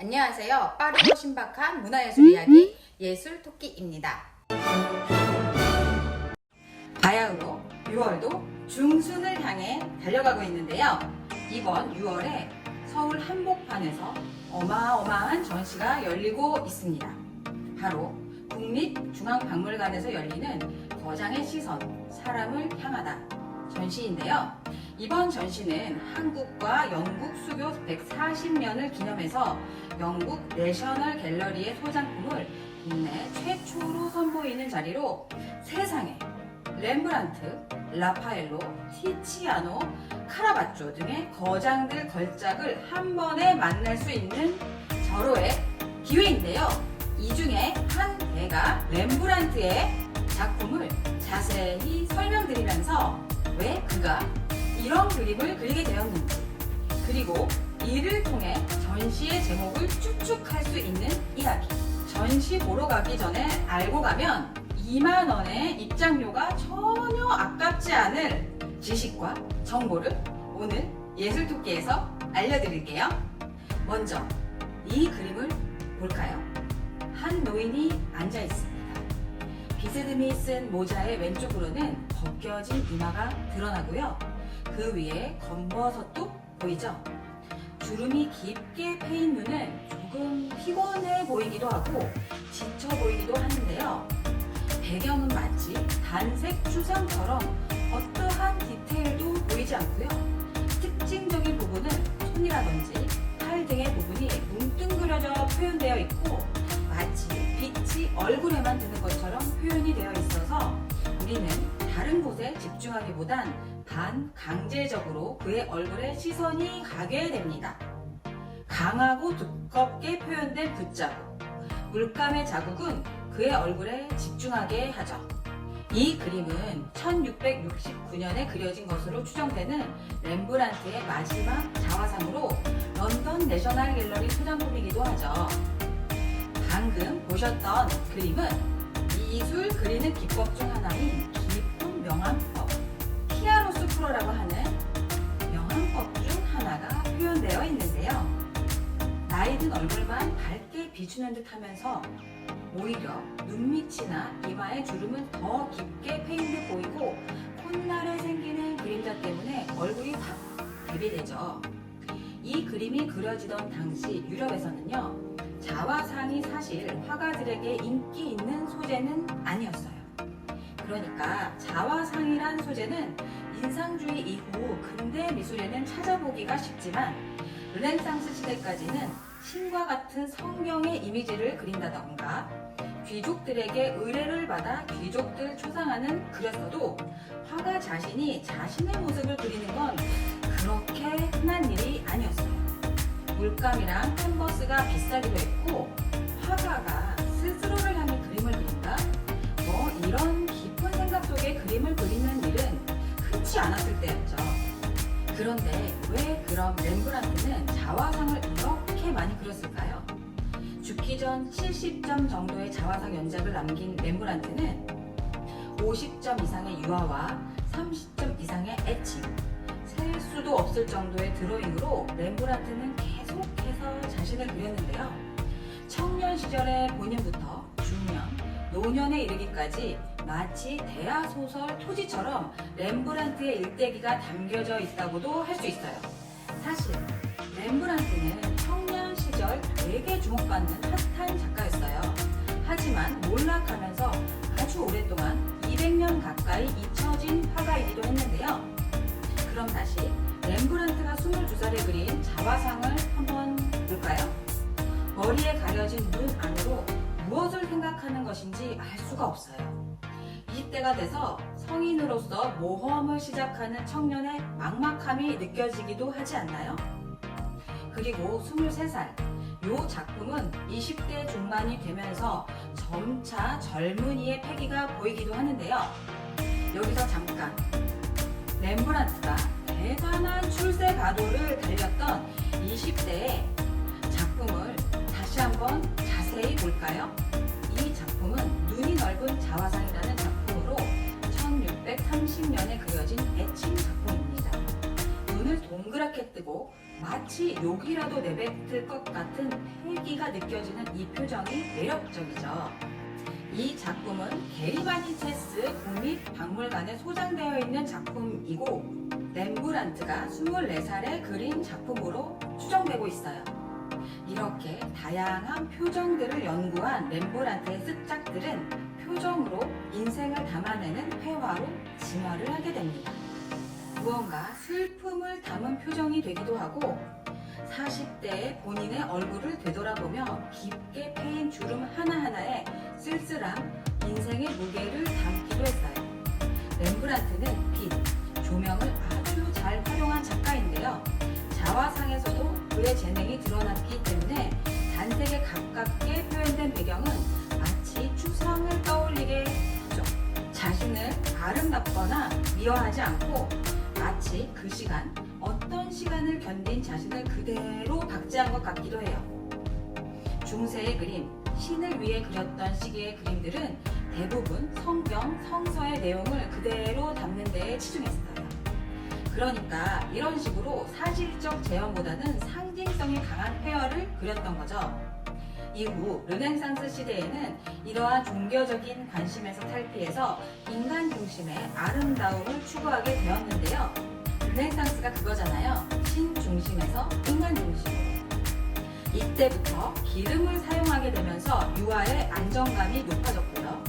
안녕하세요. 빠르고 신박한 문화예술 이야기 예술토끼입니다. 바야흐로 6월도 중순을 향해 달려가고 있는데요. 이번 6월에 서울 한복판에서 어마어마한 전시가 열리고 있습니다. 바로 국립중앙박물관에서 열리는 거장의 시선, 사람을 향하다 전시인데요. 이번 전시는 한국과 영국 수교 140년을 기념해서 영국 내셔널 갤러리의 소장품을 국내 최초로 선보이는 자리로 세상에 렘브란트, 라파엘로, 티치아노, 카라바조 등의 거장들 걸작을 한 번에 만날 수 있는 절호의 기회인데요. 이 중에 한 대가 렘브란트의 작품을 자세히 설명드리면서 왜 그가 이런 그림을 그리게 되었는지, 그리고 이를 통해 전시의 제목을 추측할 수 있는 이야기. 전시 보러 가기 전에 알고 가면 2만 원의 입장료가 전혀 아깝지 않을 지식과 정보를 오늘 예술토끼에서 알려드릴게요. 먼저 이 그림을 볼까요? 한 노인이 앉아 있습니다. 비스듬히 쓴 모자의 왼쪽으로는 벗겨진 이마가 드러나고요. 그 위에 검버섯도 보이죠? 주름이 깊게 패인 눈은 조금 피곤해 보이기도 하고 지쳐 보이기도 하는데요. 배경은 마치 단색 추상처럼 어떠한 디테일도 보이지 않고요. 특징적인 부분은 손이라든지 팔 등의 부분이 뭉뚱그려져 표현되어 있고 마치 빛이 얼굴에만 드는 것처럼 표현이 되어 있어서 우리는 다른 곳에 집중하기보단 반강제적으로 그의 얼굴에 시선이 가게 됩니다. 강하고 두껍게 표현된 붓자국, 물감의 자국은 그의 얼굴에 집중하게 하죠. 이 그림은 1669년에 그려진 것으로 추정되는 렘브란트의 마지막 자화상으로 런던 내셔널 갤러리 소장품이기도 하죠. 방금 보셨던 그림은 미술 그리는 기법 중 하나인 깊은 명암법, 키아로스쿠로라고 하는 명암법 중 하나가 표현되어 있는데요. 나이 든 얼굴만 밝게 비추는 듯 하면서 오히려 눈밑이나 이마의 주름은 더 깊게 패인 듯 보이고 콧날에 생기는 그림자 때문에 얼굴이 확 대비되죠. 이 그림이 그려지던 당시 유럽에서는요, 자화상이 사실 화가들에게 인기 있는 소재는 아니었어요. 그러니까 자화상이란 소재는 인상주의 이후 근대 미술에는 찾아보기가 쉽지만 르네상스 시대까지는 신과 같은 성경의 이미지를 그린다던가 귀족들에게 의뢰를 받아 귀족들 초상화는 그렸어도 화가 자신이 자신의 모습을 그리는 건 그렇게 흔한 일이 아니었어요. 물감이랑 캔버스가 비싸기도 했고 화가가 스스로를 향해 그림을 그린다? 뭐 이런 깊은 생각 속에 그림을 그리는 일은 흔치 않았을 때였죠. 그런데 왜 그럼 렘브란트는 자화상을 이렇게 많이 그렸을까요? 죽기 전 70점 정도의 자화상 연작을 남긴 렘브란트는 50점 이상의 유화와 30점 이상의 애칭, 셀 수도 없을 정도의 드로잉으로 렘브란트는 계속해서 자신을 그렸는데요. 청년 시절의 본인부터 중년, 노년에 이르기까지 마치 대하소설 토지처럼 렘브란트의 일대기가 담겨져 있다고도 할 수 있어요. 사실 렘브란트는 청년 시절 되게 주목받는 핫한 작가였어요. 하지만 몰락하면서 아주 오랫동안 200년 가까이 잊혀진 화가이기도 했는데요. 그럼 다시 렘브란트가 22살에 그린 자화상을 한번 볼까요? 머리에 가려진 눈 안으로 무엇을 생각하는 것인지 알 수가 없어요. 20대가 돼서 성인으로서 모험을 시작하는 청년의 막막함이 느껴지기도 하지 않나요? 그리고 23살, 이 작품은 20대 중반이 되면서 점차 젊은이의 패기가 보이기도 하는데요. 여기서 잠깐 렘브란트가 대단한 출세 가도를 달렸던 20대의 작품을 다시 한번 자세히 볼까요? 이 작품은 눈이 넓은 자화상이라는 작품으로 1630년에 그려진 애칭 작품입니다. 눈을 동그랗게 뜨고 마치 욕이라도 내뱉을 것 같은 패기가 느껴지는 이 표정이 매력적이죠. 이 작품은 게리바니체스 국립박물관에 소장되어 있는 작품이고 렘브란트가 24살에 그린 작품으로 추정되고 있어요. 이렇게 다양한 표정들을 연구한 렘브란트의 습작들은 표정으로 인생을 담아내는 회화로 진화를 하게 됩니다. 무언가 슬픔을 담은 표정이 되기도 하고 40대의 본인의 얼굴을 되돌아보며 깊게 패인 주름 하나하나에 쓸쓸한 인생의 무게를 담기도 했어요. 렘브란트는 빛, 조명을 아주 잘 활용한 작가인데요. 자화상에서도 그의 재능이 드러났기 때문에 단색에 가깝게 표현된 배경은 마치 추상을 떠올리게 하죠. 자신을 아름답거나 미워하지 않고 마치 그 시간, 어떤 시간을 견딘 자신을 그대로 박제한 것 같기도 해요. 중세의 그림, 신을 위해 그렸던 시기의 그림들은 대부분 성경, 성서의 내용을 그대로 담는 데에 치중했어요. 그러니까 이런 식으로 사실적 재현보다는 상징성이 강한 회화를 그렸던 거죠. 이후 르네상스 시대에는 이러한 종교적인 관심에서 탈피해서 인간 중심의 아름다움을 추구하게 되었는데요. 르네상스가 그거잖아요. 신 중심에서 인간 중심으로. 이때부터 기름을 사용하게 되면서 유화의 안정감이 높아졌고요.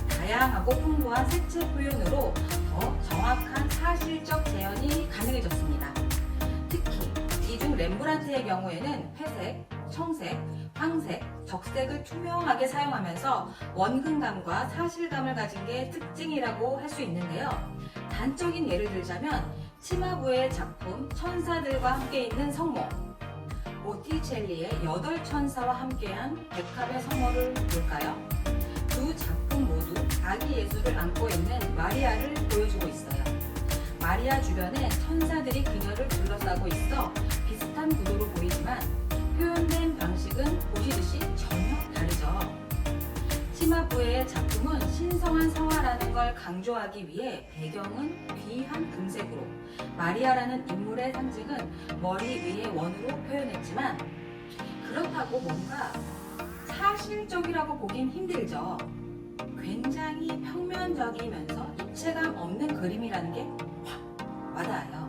다양하고 풍부한 색채 표현으로 더 정확한 사실적 재현이 가능해졌습니다. 특히 이중 렘브란트의 경우에는 회색, 청색, 황색, 적색을 투명하게 사용하면서 원근감과 사실감을 가진 게 특징이라고 할 수 있는데요. 단적인 예를 들자면 치마부의 작품 천사들과 함께 있는 성모, 보티첼리의 여덟 천사와 함께한 백합의 성모를 볼까요? 두 작품 모두 아기 예수를 안고 있는 마리아를 보여주고 있어요. 마리아 주변에 천사들이 그녀를 둘러싸고 있어 비슷한 구도로 보이지만 표현된 방식은 보시듯이 전혀 다르죠. 치마부의 작품은 신성한 성화라는 걸 강조하기 위해 배경은 귀한 금색으로, 마리아라는 인물의 상징은 머리 위의 원으로 표현했지만 그렇다고 뭔가 사실적이라고 보긴 힘들죠. 굉장히 평면적이면서 입체감 없는 그림이라는 게 확 와닿아요.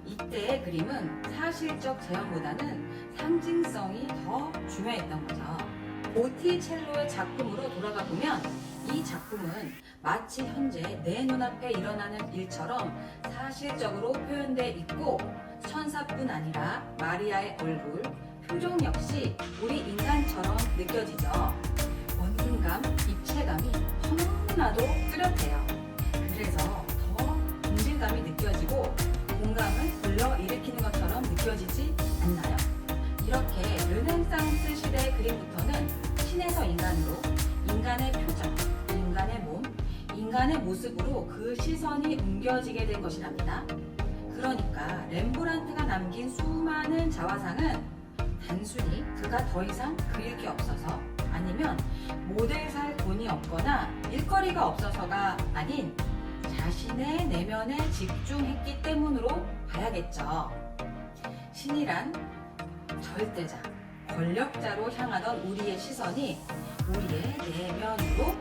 이때의 그림은 사실적 재현보다는 상징성이 더 중요했던 거죠. 보티첼로의 작품으로 돌아가 보면 이 작품은 마치 현재 내 눈앞에 일어나는 일처럼 사실적으로 표현돼 있고 천사뿐 아니라 마리아의 얼굴, 표정 역시 우리 인간처럼 느껴지죠. 원근감, 입체감이 너무나도 뚜렷해요. 그래서 더 동질감이 느껴지고 공감을 불러일으키는 것처럼 느껴지지 않나요? 이렇게 르네상스 시대 그림부터는 신에서 인간으로, 인간의 표정, 인간의 몸, 인간의 모습으로 그 시선이 옮겨지게 된 것이랍니다. 그러니까 렘브란트가 남긴 수많은 자화상은 단순히 그가 더 이상 그릴 게 없어서 아니면 모델 살 돈이 없거나 일거리가 없어서가 아닌 자신의 내면에 집중했기 때문으로 봐야겠죠. 신이란 절대자, 권력자로 향하던 우리의 시선이 우리의 내면으로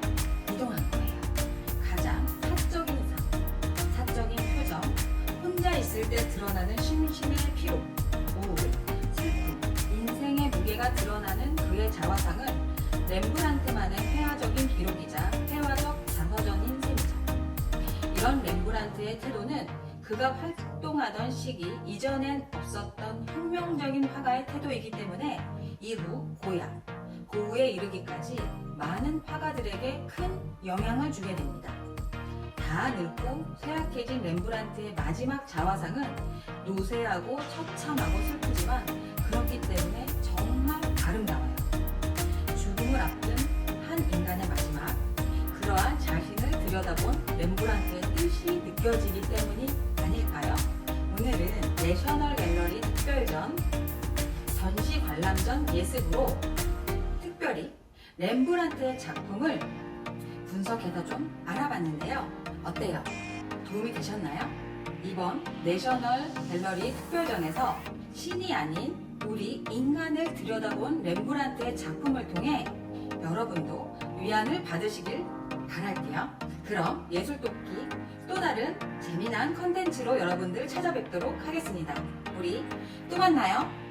이동한 거예요. 가장 사적인 삶, 사적인 표정, 혼자 있을 때 드러나는 심신의 피로, 우울, 슬픔, 인생의 무게가 드러나는 그의 자화상은 렘브란트만의 회화적인 기록이자 회화적 자서전인 셈이죠. 이런 렘브란트의 태도는 그가 활동하던 시기 이전엔 없었던 혁명적인 화가의 태도이기 때문에 이후 고야, 고우에 이르기까지 많은 화가들에게 큰 영향을 주게 됩니다. 다 늙고 쇠약해진 렘브란트의 마지막 자화상은 노쇠하고 처참하고 슬프지만 그렇기 때문에 정말 아름다워요. 죽음을 앞둔 한 인간의 마지막, 그러한 자신을 들여다본 렘브란트의 뜻이 느껴지기 때문이 아닐까요? 오늘은 내셔널 갤러리 특별전 전시 관람전 예습으로 특별히 렘브란트의 작품을 분석해서 좀 알아봤는데요. 어때요? 도움이 되셨나요? 이번 내셔널 갤러리 특별전에서 신이 아닌 우리 인간을 들여다본 렘브란트의 작품을 통해 여러분도 위안을 받으시길 바랄게요. 그럼 예술돕기 또 다른 재미난 컨텐츠로 여러분들 찾아뵙도록 하겠습니다. 우리 또 만나요.